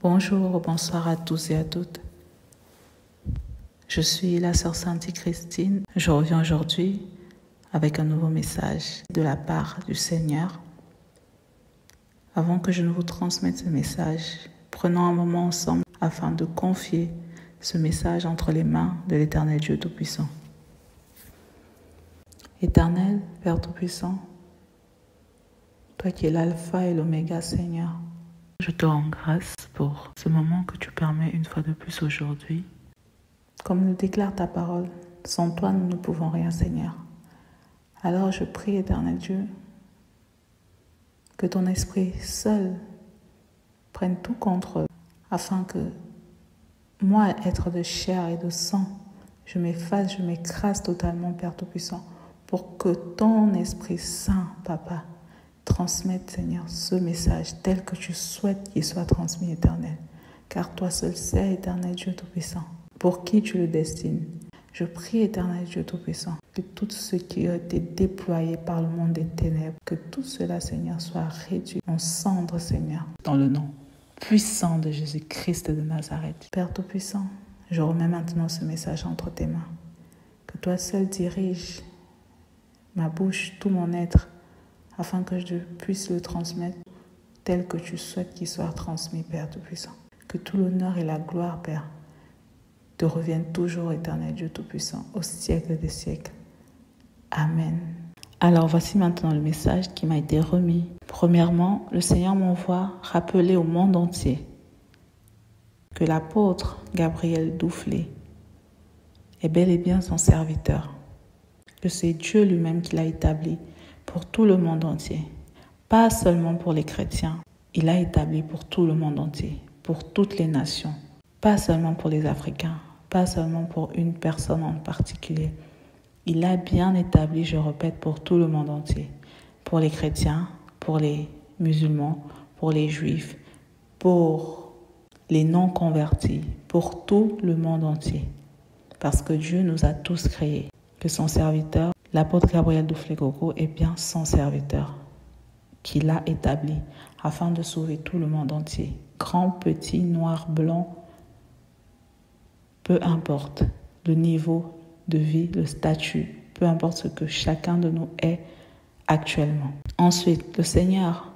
Bonjour, bonsoir à tous et à toutes. Je suis la sœur Sainte Christine. Je reviens aujourd'hui avec un nouveau message de la part du Seigneur. Avant que je ne vous transmette ce message, prenons un moment ensemble afin de confier ce message entre les mains de l'Éternel Dieu Tout-Puissant. Éternel, Père Tout-Puissant, toi qui es l'alpha et l'oméga, Seigneur, je te rends grâce pour ce moment que tu permets une fois de plus aujourd'hui. Comme nous déclare ta parole, sans toi nous ne pouvons rien, Seigneur. Alors je prie, Éternel Dieu, que ton esprit seul prenne tout contrôle, afin que moi, être de chair et de sang, je m'efface, je m'écrase totalement, Père Tout-Puissant, pour que ton Esprit Saint, Papa, transmette, Seigneur, ce message tel que tu souhaites qu'il soit transmis, Éternel. Car toi seul sais, Éternel Dieu Tout-Puissant, pour qui tu le destines. Je prie, Éternel Dieu Tout-Puissant, que tout ce qui a été déployé par le monde des ténèbres, que tout cela, Seigneur, soit réduit en cendres, Seigneur, dans le nom puissant de Jésus-Christ de Nazareth. Père Tout-Puissant, je remets maintenant ce message entre tes mains. Que toi seul dirige ma bouche, tout mon être, afin que je puisse le transmettre tel que tu souhaites qu'il soit transmis, Père Tout-Puissant. Que tout l'honneur et la gloire, Père, te reviennent toujours, Éternel Dieu Tout-Puissant, au siècle des siècles. Amen. Alors voici maintenant le message qui m'a été remis. Premièrement, le Seigneur m'envoie rappeler au monde entier que l'apôtre Gabriel Doufflet est bel et bien son serviteur, que c'est Dieu lui-même qui l'a établi pour tout le monde entier, pas seulement pour les chrétiens, il l'a établi pour tout le monde entier, pour toutes les nations, pas seulement pour les Africains, pas seulement pour une personne en particulier. Il l'a bien établi, je répète, pour tout le monde entier, pour les chrétiens, pour les musulmans, pour les juifs, pour les non-convertis, pour tout le monde entier. Parce que Dieu nous a tous créés, que son serviteur, l'apôtre Gabriel Doufflet-Koko, est bien son serviteur, qu'il a établi afin de sauver tout le monde entier. Grand, petit, noir, blanc, peu importe le niveau de vie, le statut, peu importe ce que chacun de nous est actuellement. Ensuite, le Seigneur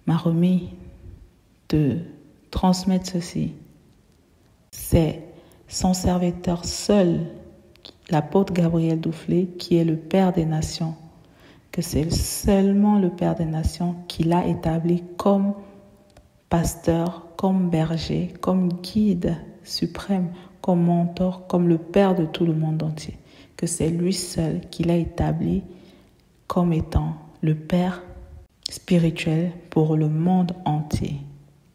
m'a remis de transmettre ceci. C'est son serviteur seul, l'apôtre Gabriel Doufflet, qui est le Père des Nations, que c'est seulement le Père des Nations qui l'a établi comme pasteur, comme berger, comme guide suprême, comme mentor, comme le Père de tout le monde entier. Que c'est lui seul qui l'a établi comme étant le Père spirituel pour le monde entier.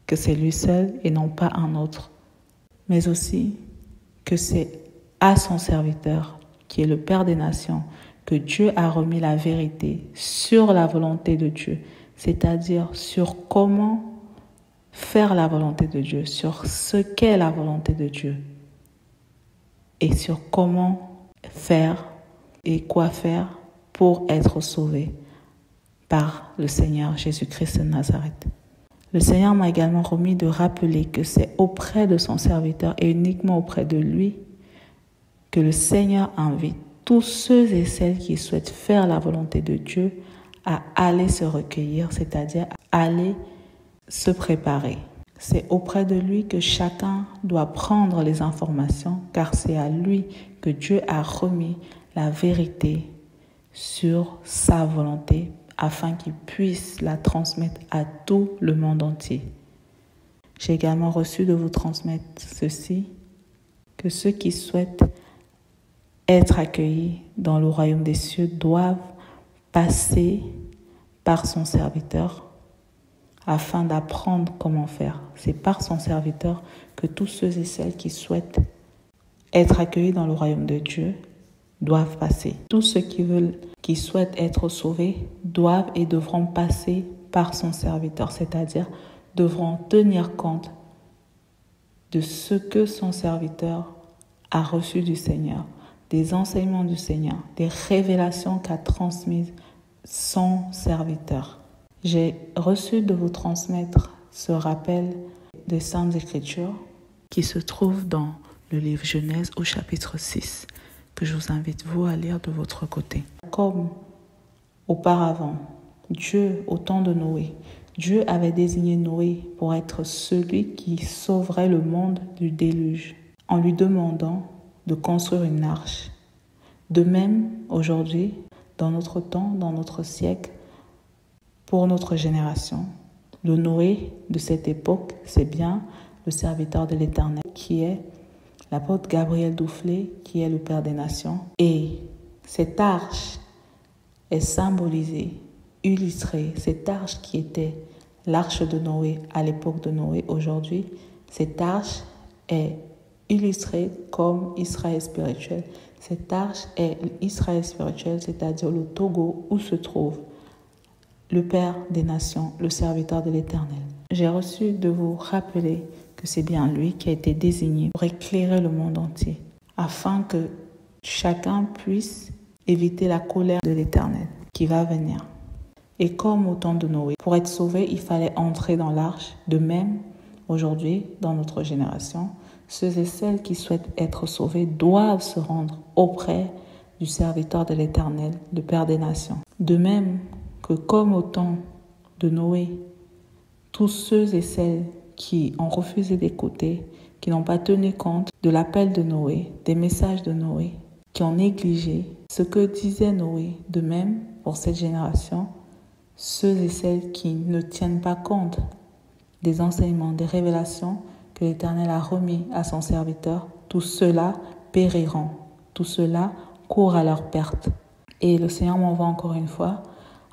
Que c'est lui seul et non pas un autre. Mais aussi que c'est à son serviteur, qui est le Père des Nations, que Dieu a remis la vérité sur la volonté de Dieu, c'est-à-dire sur comment faire la volonté de Dieu, sur ce qu'est la volonté de Dieu et sur comment faire et quoi faire pour être sauvé par le Seigneur Jésus-Christ de Nazareth. Le Seigneur m'a également remis de rappeler que c'est auprès de son serviteur et uniquement auprès de lui que le Seigneur invite tous ceux et celles qui souhaitent faire la volonté de Dieu à aller se recueillir, c'est-à-dire à aller se préparer. C'est auprès de lui que chacun doit prendre les informations, car c'est à lui que Dieu a remis la vérité sur sa volonté afin qu'il puisse la transmettre à tout le monde entier. J'ai également reçu de vous transmettre ceci, que ceux qui souhaitent être accueillis dans le royaume des cieux doivent passer par son serviteur afin d'apprendre comment faire. C'est par son serviteur que tous ceux et celles qui souhaitent être accueillis dans le royaume de Dieu doivent passer. Tous ceux qui souhaitent être sauvés doivent et devront passer par son serviteur, c'est-à-dire devront tenir compte de ce que son serviteur a reçu du Seigneur, des enseignements du Seigneur, des révélations qu'a transmises son serviteur. J'ai reçu de vous transmettre ce rappel des Saintes Écritures qui se trouve dans le livre Genèse au chapitre 6, que je vous invite vous à lire de votre côté. Comme auparavant, Dieu, au temps de Noé, Dieu avait désigné Noé pour être celui qui sauverait le monde du déluge en lui demandant de construire une arche. De même, aujourd'hui, dans notre temps, dans notre siècle, pour notre génération, le Noé de cette époque, c'est bien le serviteur de l'Éternel qui est l'apôtre Gabriel Doufflet, qui est le Père des Nations. Et cette arche est symbolisée, illustrée. Cette arche qui était l'arche de Noé à l'époque de Noé, aujourd'hui, cette arche est illustrée comme Israël spirituel. Cette arche est Israël spirituel, c'est-à-dire le Togo où se trouve le Père des Nations, le serviteur de l'Éternel. J'ai reçu de vous rappeler que c'est bien lui qui a été désigné pour éclairer le monde entier, afin que chacun puisse éviter la colère de l'Éternel qui va venir. Et comme au temps de Noé, pour être sauvé, il fallait entrer dans l'arche. De même, aujourd'hui, dans notre génération, ceux et celles qui souhaitent être sauvés doivent se rendre auprès du serviteur de l'Éternel, le Père des Nations. De même que comme au temps de Noé, tous ceux et celles qui ont refusé d'écouter, qui n'ont pas tenu compte de l'appel de Noé, des messages de Noé, qui ont négligé ce que disait Noé, de même pour cette génération, ceux et celles qui ne tiennent pas compte des enseignements, des révélations que l'Éternel a remis à son serviteur, tous ceux-là périront, tous ceux-là courent à leur perte. Et le Seigneur m'envoie encore une fois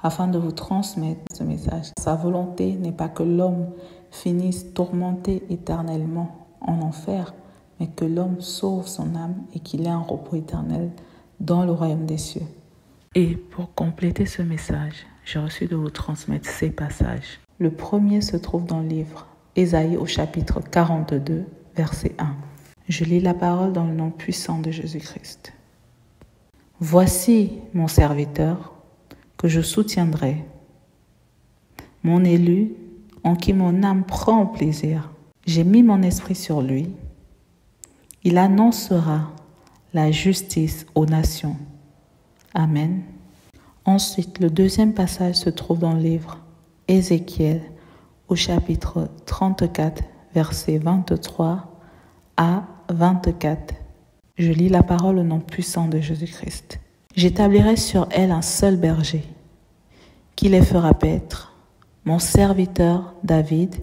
afin de vous transmettre ce message. Sa volonté n'est pas que l'homme finisse tourmenté éternellement en enfer, mais que l'homme sauve son âme et qu'il ait un repos éternel dans le royaume des cieux. Et pour compléter ce message, j'ai reçu de vous transmettre ces passages. Le premier se trouve dans le livre Ésaïe au chapitre 42, verset 1. Je lis la parole dans le nom puissant de Jésus-Christ. Voici mon serviteur que je soutiendrai, mon élu en qui mon âme prend plaisir. J'ai mis mon esprit sur lui. Il annoncera la justice aux nations. Amen. Ensuite, le deuxième passage se trouve dans le livre Ézéchiel au chapitre 34, versets 23 à 24. Je lis la parole au nom puissant de Jésus-Christ. J'établirai sur elle un seul berger, qui les fera paître, mon serviteur David,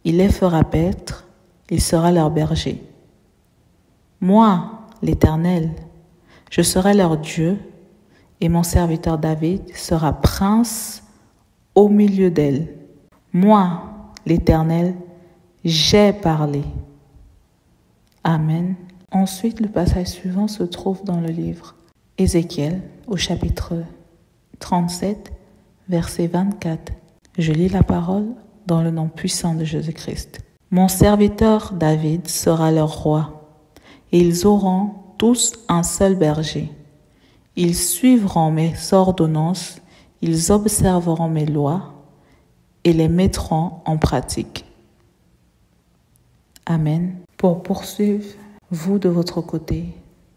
il les fera paître, il sera leur berger. Moi, l'Éternel, je serai leur Dieu, et mon serviteur David sera prince au milieu d'elle. Moi, l'Éternel, j'ai parlé. Amen. Ensuite, le passage suivant se trouve dans le livre Ézéchiel, au chapitre 37, verset 24. Je lis la parole dans le nom puissant de Jésus-Christ. Mon serviteur David sera leur roi, et ils auront tous un seul berger. Ils suivront mes ordonnances, ils observeront mes lois et les mettront en pratique. Amen. Pour poursuivre, vous de votre côté,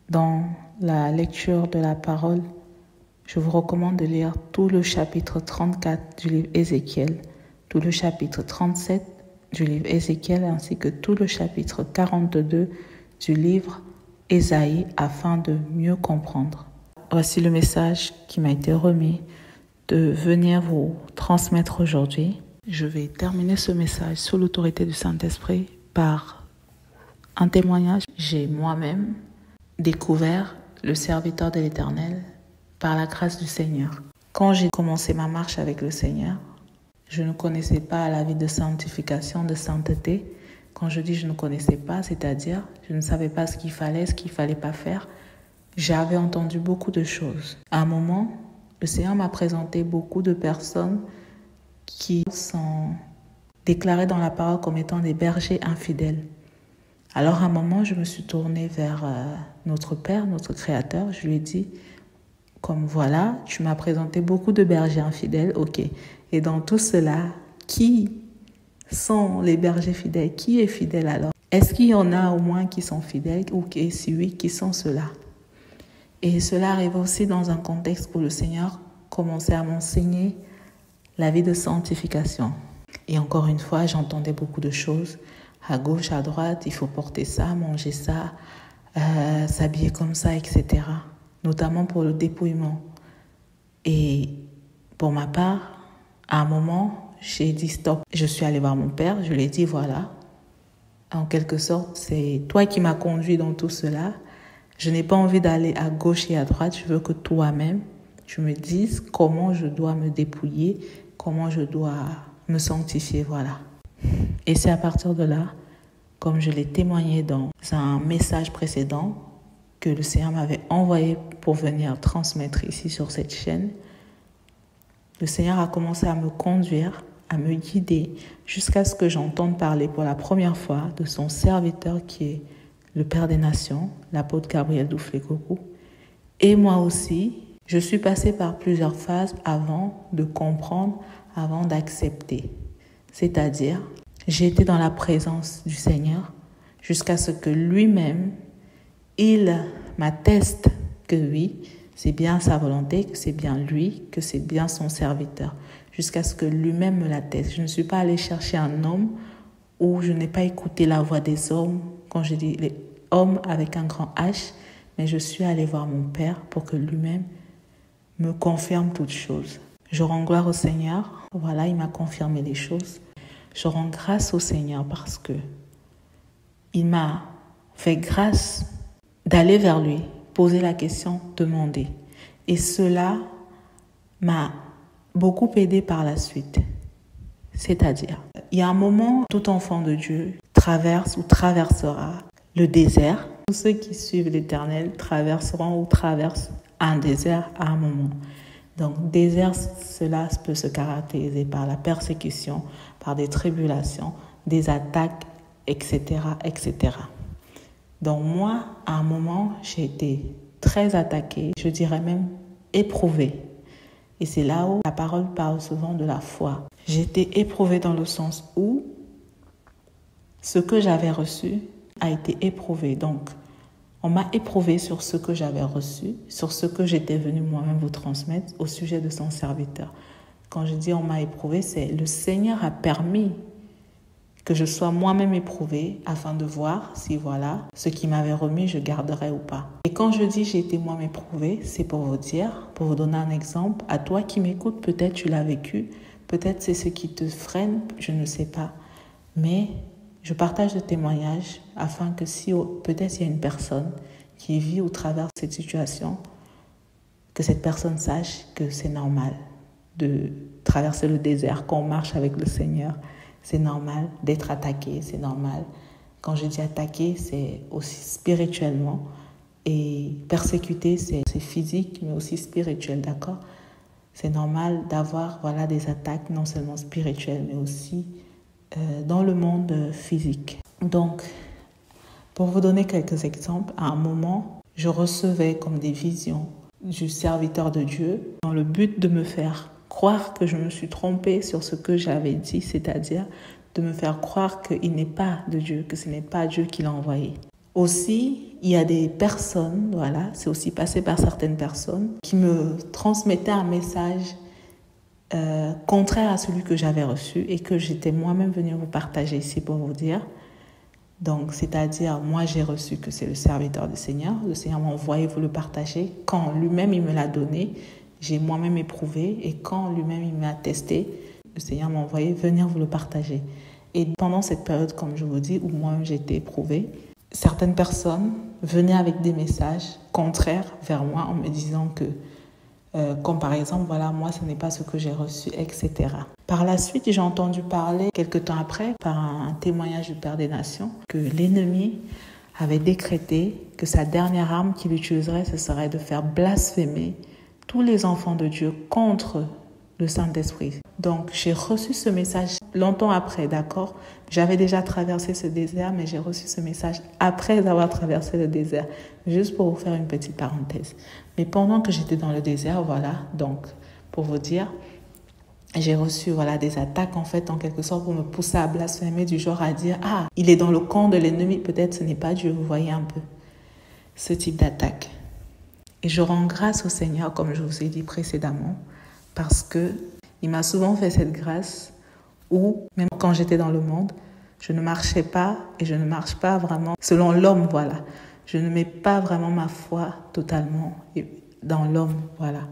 dans la lecture de la parole, je vous recommande de lire tout le chapitre 34 du livre Ézéchiel, tout le chapitre 37 du livre Ézéchiel ainsi que tout le chapitre 42 du livre Ésaïe afin de mieux comprendre. Voici le message qui m'a été remis de venir vous transmettre aujourd'hui. Je vais terminer ce message sous l'autorité du Saint-Esprit par un témoignage. J'ai moi-même découvert le serviteur de l'Éternel par la grâce du Seigneur. Quand j'ai commencé ma marche avec le Seigneur, je ne connaissais pas la vie de sanctification, de sainteté. Quand je dis je ne connaissais pas, c'est-à-dire je ne savais pas ce qu'il fallait pas faire. J'avais entendu beaucoup de choses. À un moment, le Seigneur m'a présenté beaucoup de personnes qui sont déclarées dans la parole comme étant des bergers infidèles. Alors à un moment, je me suis tournée vers notre Père, notre Créateur. Je lui ai dit, comme voilà, tu m'as présenté beaucoup de bergers infidèles, ok. Et dans tout cela, qui sont les bergers fidèles, qui est fidèle alors? Est-ce qu'il y en a au moins qui sont fidèles ou si oui, qui sont ceux-là? Et cela arrive aussi dans un contexte où le Seigneur commençait à m'enseigner la vie de sanctification. Et encore une fois, j'entendais beaucoup de choses à gauche, à droite, il faut porter ça, manger ça, s'habiller comme ça, etc. Notamment pour le dépouillement. Et pour ma part, à un moment, j'ai dit stop. Je suis allée voir mon père, je lui ai dit voilà, en quelque sorte, c'est toi qui m'as conduit dans tout cela. Je n'ai pas envie d'aller à gauche et à droite, je veux que toi-même, tu me dises comment je dois me dépouiller, comment je dois me sanctifier, voilà. Et c'est à partir de là, comme je l'ai témoigné dans un message précédent, que le Seigneur m'avait envoyé pour venir transmettre ici sur cette chaîne, le Seigneur a commencé à me conduire, à me guider, jusqu'à ce que j'entende parler pour la première fois de son serviteur qui est le Père des Nations, l'apôtre Gabriel Duflé-Coco. Et moi aussi, je suis passée par plusieurs phases avant de comprendre, avant d'accepter. C'est-à-dire, j'ai été dans la présence du Seigneur jusqu'à ce que lui-même, il m'atteste que oui, c'est bien sa volonté, que c'est bien lui, que c'est bien son serviteur. Jusqu'à ce que lui-même me l'atteste. Je ne suis pas allée chercher un homme ou je n'ai pas écouté la voix des hommes, quand je dis les hommes avec un grand H, mais je suis allée voir mon Père pour que lui-même me confirme toutes choses. Je rends gloire au Seigneur. Voilà, il m'a confirmé les choses. Je rends grâce au Seigneur parce que il m'a fait grâce d'aller vers lui, poser la question, demander. Et cela m'a beaucoup aidé par la suite. C'est-à-dire, il y a un moment, tout enfant de Dieu traverse ou traversera le désert. Tous ceux qui suivent l'Éternel traverseront ou traversent un désert à un moment. Donc, désert, cela peut se caractériser par la persécution, par des tribulations, des attaques, etc., etc. Donc, moi, à un moment, j'ai été très attaquée, je dirais même éprouvée. Et c'est là où la parole parle souvent de la foi. J'ai été éprouvée dans le sens où ce que j'avais reçu a été éprouvé. Donc, on m'a éprouvé sur ce que j'avais reçu, sur ce que j'étais venue moi-même vous transmettre au sujet de son serviteur. Quand je dis on m'a éprouvé, c'est le Seigneur a permis que je sois moi-même éprouvée afin de voir si voilà, ce qui m'avait remis, je garderais ou pas. Et quand je dis j'ai été moi-même éprouvée, c'est pour vous dire, pour vous donner un exemple, à toi qui m'écoutes, peut-être tu l'as vécu, peut-être c'est ce qui te freine, je ne sais pas. Mais je partage le témoignage afin que si peut-être il y a une personne qui vit ou traverse cette situation, que cette personne sache que c'est normal de traverser le désert quand on marche avec le Seigneur. C'est normal d'être attaqué, c'est normal. Quand je dis attaqué, c'est aussi spirituellement. Et persécuté, c'est physique, mais aussi spirituel, d'accord? C'est normal d'avoir des attaques non seulement spirituelles, mais aussi dans le monde physique. Donc, pour vous donner quelques exemples, à un moment, je recevais comme des visions du serviteur de Dieu dans le but de me faire croire que je me suis trompée sur ce que j'avais dit, c'est-à-dire de me faire croire qu'il n'est pas de Dieu, que ce n'est pas Dieu qui l'a envoyé. Aussi, il y a des personnes, c'est aussi passé par certaines personnes qui me transmettaient un message contraire à celui que j'avais reçu et que j'étais moi-même venue vous partager ici pour vous dire. Donc, c'est-à-dire, moi, j'ai reçu que c'est le serviteur du Seigneur. Le Seigneur m'a envoyé vous le partager. Quand lui-même, il me l'a donné, j'ai moi-même éprouvé. Et quand lui-même, il m'a attesté, le Seigneur m'a envoyé venir vous le partager. Et pendant cette période, comme je vous dis, où moi-même j'ai été éprouvée, certaines personnes venaient avec des messages contraires vers moi en me disant que, comme par exemple, moi, ce n'est pas ce que j'ai reçu, etc. Par la suite, j'ai entendu parler, quelque temps après, par un témoignage du Père des Nations, que l'ennemi avait décrété que sa dernière arme qu'il utiliserait, ce serait de faire blasphémer tous les enfants de Dieu contre le Saint-Esprit. Donc, j'ai reçu ce message longtemps après, d'accord? J'avais déjà traversé ce désert, mais j'ai reçu ce message après avoir traversé le désert. Juste pour vous faire une petite parenthèse. Mais pendant que j'étais dans le désert, donc, pour vous dire, j'ai reçu des attaques en fait en quelque sorte pour me pousser à blasphémer du genre à dire il est dans le camp de l'ennemi, peut-être ce n'est pas Dieu, vous voyez un peu ce type d'attaque. Et je rends grâce au Seigneur comme je vous ai dit précédemment parce que il m'a souvent fait cette grâce où même quand j'étais dans le monde, je ne marchais pas et je ne marche pas vraiment selon l'homme, voilà. Je ne mets pas vraiment ma foi totalement dans l'homme, voilà.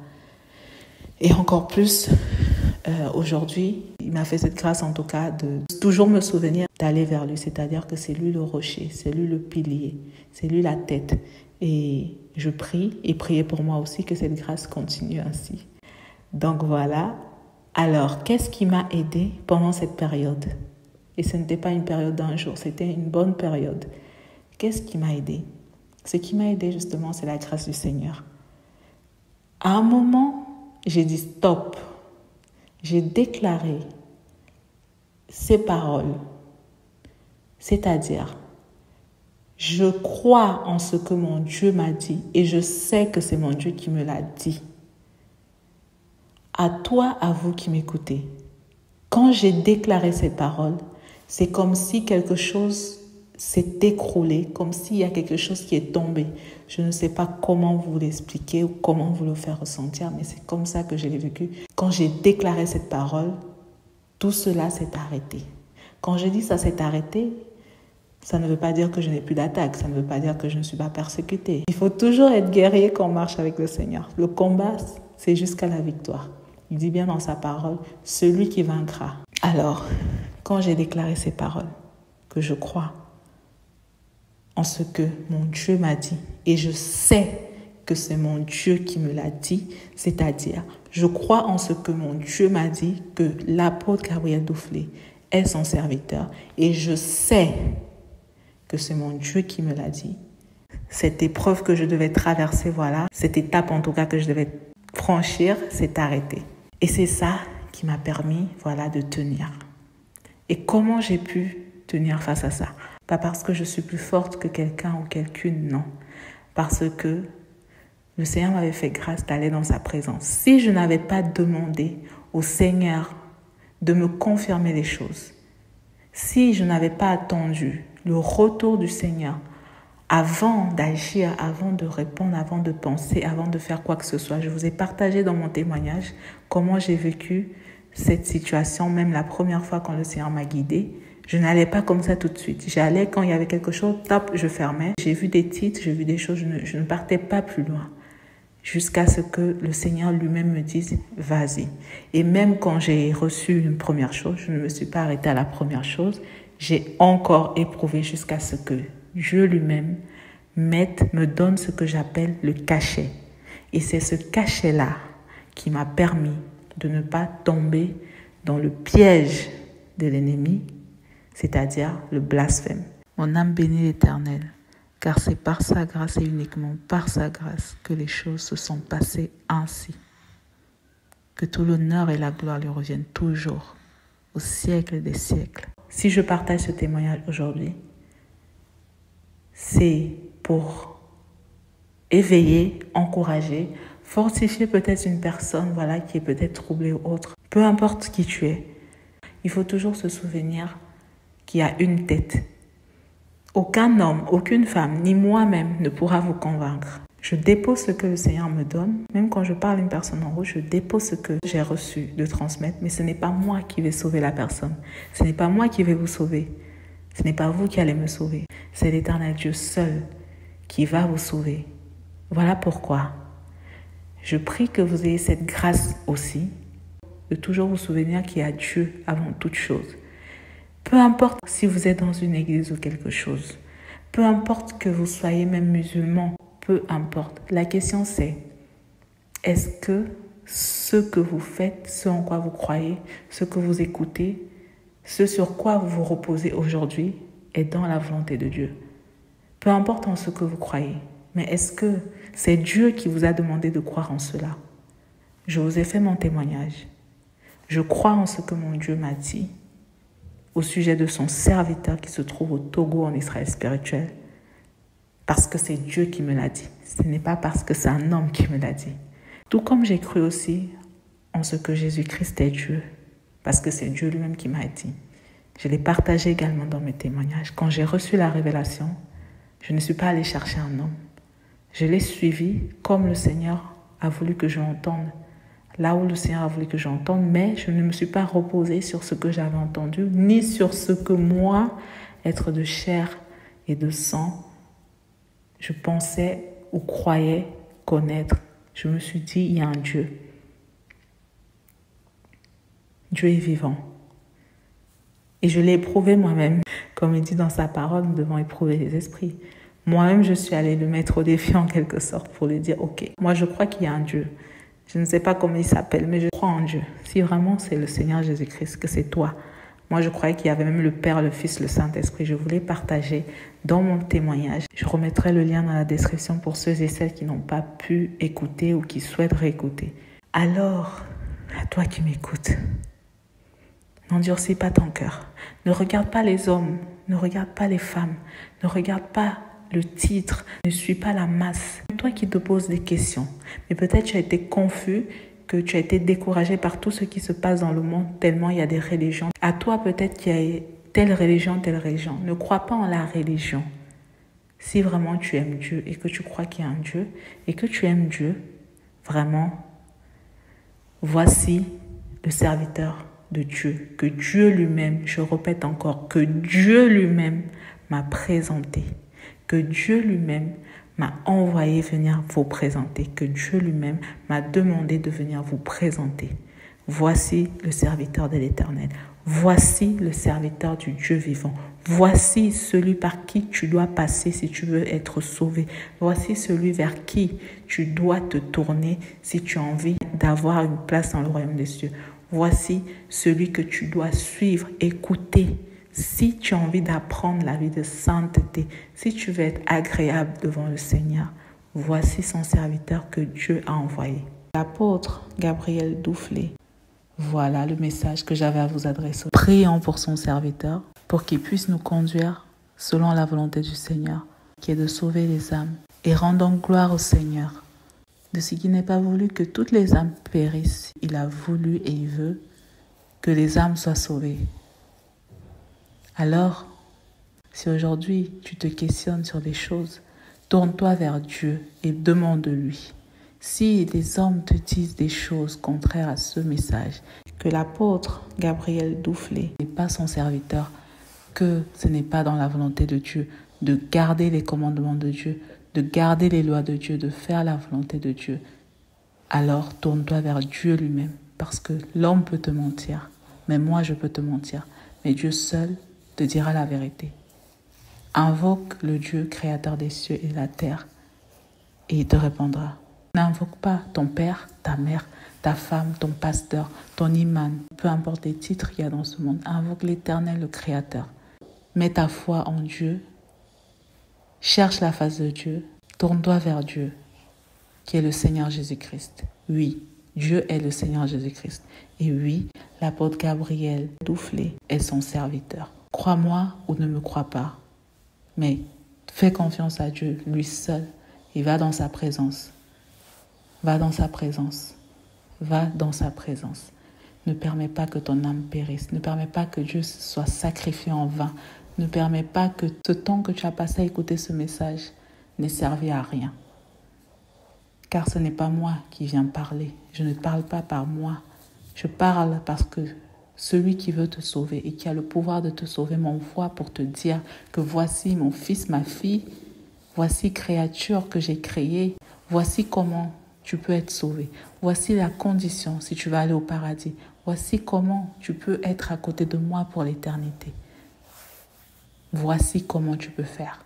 Et encore plus, aujourd'hui, il m'a fait cette grâce en tout cas de toujours me souvenir d'aller vers lui. C'est-à-dire que c'est lui le rocher, c'est lui le pilier, c'est lui la tête. Et je prie et priez pour moi aussi que cette grâce continue ainsi. Donc voilà. Alors, qu'est-ce qui m'a aidé pendant cette période? Et ce n'était pas une période d'un jour, c'était une bonne période. Qu'est-ce qui m'a aidé? Ce qui m'a aidé justement, c'est la grâce du Seigneur. À un moment, j'ai dit stop. J'ai déclaré ces paroles. C'est-à-dire, je crois en ce que mon Dieu m'a dit et je sais que c'est mon Dieu qui me l'a dit. À toi, à vous qui m'écoutez, quand j'ai déclaré ces paroles, c'est comme si quelque chose s'est écroulé, comme s'il y a quelque chose qui est tombé. Je ne sais pas comment vous l'expliquer ou comment vous le faire ressentir, mais c'est comme ça que je l'ai vécu. Quand j'ai déclaré cette parole, tout cela s'est arrêté. Quand je dis ça s'est arrêté, ça ne veut pas dire que je n'ai plus d'attaque, ça ne veut pas dire que je ne suis pas persécutée. Il faut toujours être guerrier quand on marche avec le Seigneur. Le combat, c'est jusqu'à la victoire. Il dit bien dans sa parole, celui qui vaincra. Alors, quand j'ai déclaré ces paroles, que je crois en ce que mon Dieu m'a dit, et je sais que c'est mon Dieu qui me l'a dit, c'est-à-dire, je crois en ce que mon Dieu m'a dit, que l'apôtre Gabriel Doufflet est son serviteur, et je sais que c'est mon Dieu qui me l'a dit. Cette épreuve que je devais traverser, cette étape en tout cas que je devais franchir, s'est arrêtée. Et c'est ça qui m'a permis, de tenir. Et comment j'ai pu tenir face à ça? Pas parce que je suis plus forte que quelqu'un ou quelqu'une, non. Parce que le Seigneur m'avait fait grâce d'aller dans sa présence. Si je n'avais pas demandé au Seigneur de me confirmer les choses, si je n'avais pas attendu le retour du Seigneur avant d'agir, avant de répondre, avant de penser, avant de faire quoi que ce soit, je vous ai partagé dans mon témoignage comment j'ai vécu cette situation, même la première fois quand le Seigneur m'a guidée. Je n'allais pas comme ça tout de suite. J'allais quand il y avait quelque chose, je fermais. J'ai vu des titres, j'ai vu des choses, je ne partais pas plus loin. Jusqu'à ce que le Seigneur lui-même me dise, vas-y. Et même quand j'ai reçu une première chose, je ne me suis pas arrêtée à la première chose. J'ai encore éprouvé jusqu'à ce que Dieu lui-même me donne ce que j'appelle le cachet. Et c'est ce cachet-là qui m'a permis de ne pas tomber dans le piège de l'ennemi, c'est-à-dire le blasphème. Mon âme bénit l'Éternel, car c'est par sa grâce et uniquement par sa grâce que les choses se sont passées ainsi. Que tout l'honneur et la gloire lui reviennent toujours, au siècle des siècles. Si je partage ce témoignage aujourd'hui, c'est pour éveiller, encourager, fortifier peut-être une personne qui est peut-être troublée ou autre. Peu importe qui tu es, il faut toujours se souvenir qu'il y a une tête. Aucun homme, aucune femme, ni moi-même ne pourra vous convaincre. Je dépose ce que le Seigneur me donne. Même quand je parle à une personne en rouge, je dépose ce que j'ai reçu de transmettre. Mais ce n'est pas moi qui vais sauver la personne. Ce n'est pas moi qui vais vous sauver. Ce n'est pas vous qui allez me sauver. C'est l'Éternel Dieu seul qui va vous sauver. Voilà pourquoi je prie que vous ayez cette grâce aussi de toujours vous souvenir qu'il y a Dieu avant toute chose. Peu importe si vous êtes dans une église ou quelque chose, peu importe que vous soyez même musulman, peu importe. La question c'est, est-ce que ce que vous faites, ce en quoi vous croyez, ce que vous écoutez, ce sur quoi vous vous reposez aujourd'hui est dans la volonté de Dieu? Peu importe en ce que vous croyez, mais est-ce que c'est Dieu qui vous a demandé de croire en cela? Je vous ai fait mon témoignage. Je crois en ce que mon Dieu m'a dit au sujet de son serviteur qui se trouve au Togo en Israël spirituel, parce que c'est Dieu qui me l'a dit. Ce n'est pas parce que c'est un homme qui me l'a dit. Tout comme j'ai cru aussi en ce que Jésus-Christ est Dieu, parce que c'est Dieu lui-même qui m'a dit. Je l'ai partagé également dans mes témoignages. Quand j'ai reçu la révélation, je ne suis pas allée chercher un homme. Je l'ai suivi comme le Seigneur a voulu que je l'entende, là où le Seigneur a voulu que j'entende, mais je ne me suis pas reposée sur ce que j'avais entendu, ni sur ce que moi, être de chair et de sang, je pensais ou croyais connaître. Je me suis dit, il y a un Dieu. Dieu est vivant. Et je l'ai éprouvé moi-même. Comme il dit dans sa parole, nous devons éprouver les esprits. Moi-même, je suis allée le mettre au défi en quelque sorte pour lui dire, ok, moi je crois qu'il y a un Dieu. Je ne sais pas comment il s'appelle, mais je crois en Dieu. Si vraiment c'est le Seigneur Jésus-Christ, que c'est toi. Moi, je croyais qu'il y avait même le Père, le Fils, le Saint-Esprit. Je voulais partager dans mon témoignage. Je remettrai le lien dans la description pour ceux et celles qui n'ont pas pu écouter ou qui souhaitent réécouter. Alors, à toi qui m'écoutes, n'endurcis pas ton cœur. Ne regarde pas les hommes, ne regarde pas les femmes, ne regarde pas le titre, ne suis pas la masse. Toi qui te poses des questions, mais peut-être tu as été confus, que tu as été découragé par tout ce qui se passe dans le monde, tellement il y a des religions. À toi peut-être qu'il y a telle religion. Ne crois pas en la religion. Si vraiment tu aimes Dieu et que tu crois qu'il y a un Dieu et que tu aimes Dieu, vraiment, voici le serviteur de Dieu, que Dieu lui-même, je répète encore, que Dieu lui-même m'a présenté, que Dieu lui-même m'a envoyé venir vous présenter, que Dieu lui-même m'a demandé de venir vous présenter. Voici le serviteur de l'Éternel. Voici le serviteur du Dieu vivant. Voici celui par qui tu dois passer si tu veux être sauvé. Voici celui vers qui tu dois te tourner si tu as envie d'avoir une place dans le royaume des cieux. Voici celui que tu dois suivre, écouter. Si tu as envie d'apprendre la vie de sainteté, si tu veux être agréable devant le Seigneur, voici son serviteur que Dieu a envoyé. L'apôtre Gabriel Doufflet, voilà le message que j'avais à vous adresser. Prions pour son serviteur, pour qu'il puisse nous conduire selon la volonté du Seigneur, qui est de sauver les âmes. Et rendons gloire au Seigneur de ce qu'il n'est pas voulu que toutes les âmes périssent. Il a voulu et il veut que les âmes soient sauvées. Alors, si aujourd'hui tu te questionnes sur des choses, tourne-toi vers Dieu et demande-lui. Si les hommes te disent des choses contraires à ce message, que l'apôtre Gabriel Doufflet n'est pas son serviteur, que ce n'est pas dans la volonté de Dieu de garder les commandements de Dieu, de garder les lois de Dieu, de faire la volonté de Dieu, alors tourne-toi vers Dieu lui-même, parce que l'homme peut te mentir, mais moi je peux te mentir, mais Dieu seul te dira la vérité. Invoque le Dieu créateur des cieux et de la terre et il te répondra. N'invoque pas ton père, ta mère, ta femme, ton pasteur, ton imam, peu importe les titres qu'il y a dans ce monde. Invoque l'Éternel, le Créateur. Mets ta foi en Dieu. Cherche la face de Dieu. Tourne-toi vers Dieu, qui est le Seigneur Jésus-Christ. Oui, Dieu est le Seigneur Jésus-Christ. Et oui, l'apôtre Gabriel Doufflet est son serviteur. Crois-moi ou ne me crois pas, mais fais confiance à Dieu, lui seul, et va dans sa présence. Va dans sa présence. Va dans sa présence. Ne permets pas que ton âme périsse. Ne permets pas que Dieu soit sacrifié en vain. Ne permets pas que ce temps que tu as passé à écouter ce message n'ait servi à rien. Car ce n'est pas moi qui viens parler. Je ne parle pas par moi. Je parle parce que celui qui veut te sauver et qui a le pouvoir de te sauver m'envoie pour te dire que voici mon fils, ma fille, voici créature que j'ai créée, voici comment tu peux être sauvé, voici la condition si tu vas aller au paradis, voici comment tu peux être à côté de moi pour l'éternité. Voici comment tu peux faire.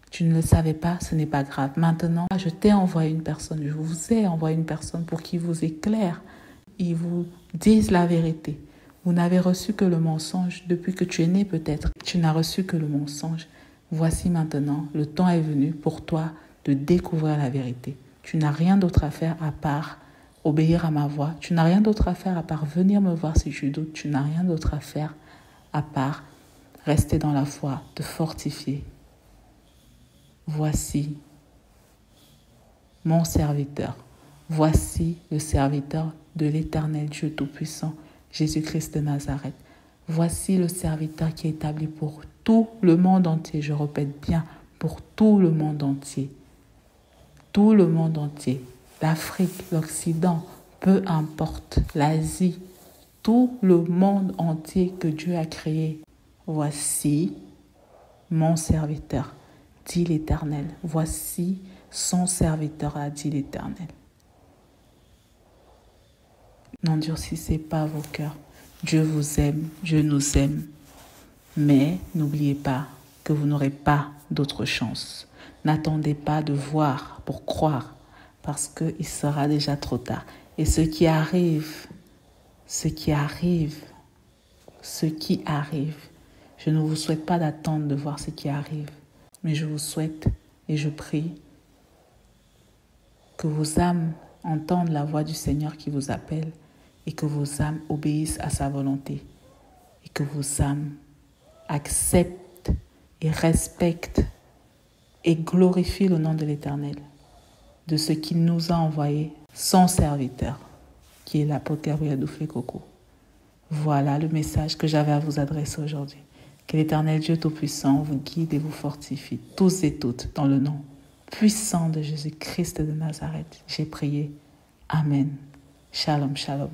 Tu ne le savais pas, ce n'est pas grave. Maintenant, je t'ai envoyé une personne, je vous ai envoyé une personne pour qu'il vous éclaire. Ils vous disent la vérité. Vous n'avez reçu que le mensonge depuis que tu es né peut-être. Tu n'as reçu que le mensonge. Voici maintenant, le temps est venu pour toi de découvrir la vérité. Tu n'as rien d'autre à faire à part obéir à ma voix. Tu n'as rien d'autre à faire à part venir me voir si tu doutes. Tu n'as rien d'autre à faire à part rester dans la foi, te fortifier. Voici mon serviteur. Voici le serviteur de l'Éternel Dieu Tout-Puissant, Jésus-Christ de Nazareth. Voici le serviteur qui est établi pour tout le monde entier. Je répète bien, pour tout le monde entier. Tout le monde entier. L'Afrique, l'Occident, peu importe, l'Asie, tout le monde entier que Dieu a créé. Voici mon serviteur, dit l'Éternel. Voici son serviteur, a dit l'Éternel. N'endurcissez pas vos cœurs. Dieu vous aime, Dieu nous aime. Mais n'oubliez pas que vous n'aurez pas d'autre chance. N'attendez pas de voir pour croire, parce qu'il sera déjà trop tard. Et ce qui arrive, je ne vous souhaite pas d'attendre de voir ce qui arrive, mais je vous souhaite et je prie que vos âmes entendent la voix du Seigneur qui vous appelle et que vos âmes obéissent à sa volonté et que vos âmes acceptent et respectent et glorifient le nom de l'Éternel, de ce qu'il nous a envoyé, son serviteur, qui est l'apôtre Gabriel Duflé-Coco. Voilà le message que j'avais à vous adresser aujourd'hui. Que l'Éternel Dieu Tout-Puissant vous guide et vous fortifie, tous et toutes, dans le nom puissant de Jésus-Christ de Nazareth. J'ai prié. Amen. Shalom, shalom.